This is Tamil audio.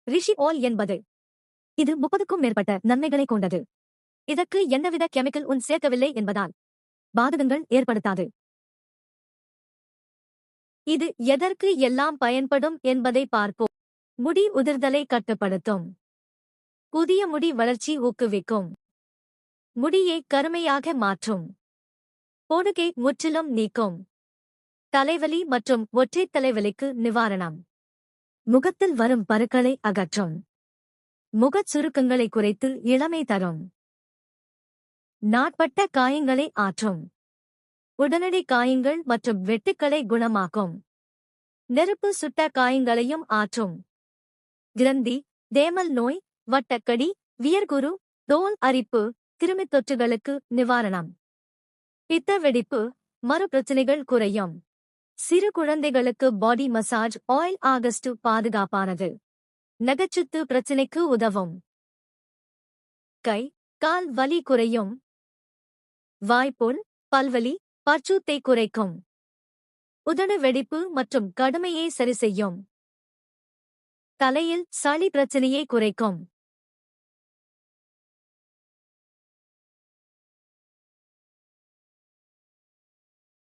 ரிஷி ஆயில் என்பது இது 30க்கும் மேற்பட்ட நன்மைகளை கொண்டது. இதற்கு எந்தவித கெமிக்கல் சேர்க்கவில்லை என்பதால் பாதகங்கள் ஏற்படுத்தாது. இது எதற்கு எல்லாம் பயன்படும் என்பதை பார்ப்போம். முடி உதிர்தலை கட்டுப்படுத்தும். புதிய முடி வளர்ச்சி ஊக்குவிக்கும். முடியை கருமையாக மாற்றும். பொடுகை முற்றிலும் நீக்கும். தலைவலி மற்றும் ஒற்றைத் தலைவலிக்கு நிவாரணம். முகத்தில் வரும் பருக்களை அகற்றும். முகச் சுருக்கங்களை குறைத்து இளமை தரும். நாட்பட்ட காயங்களை ஆற்றும். உடனடி காயங்கள் மற்றும் வெட்டுக்களை குணமாக்கும். நெருப்பு சுட்ட காயங்களையும் ஆற்றும். கிரந்தி, தேமல் நோய், வட்டக்கடி, வியர்குரு, தோல் அரிப்பு, கிருமித் தொற்றுகளுக்கு நிவாரணம். பித்த வெடிப்பு, மறு பிரச்சனைகள் குறையும். சிறு குழந்தைகளுக்கு பாடி மசாஜ் ஆயில் ஆகஸ்ட் பாதுகாப்பானது. நகைச்சுத்து பிரச்சினைக்கு உதவும். கை, கால் வலி குறையும். வாய்ப்புண், பல்வலி, பற்சூத்தை குறைக்கும். உதடு வெடிப்பு மற்றும் கடுமையை சரிசெய்யும். தலையில் சளி பிரச்சனையை குறைக்கும்.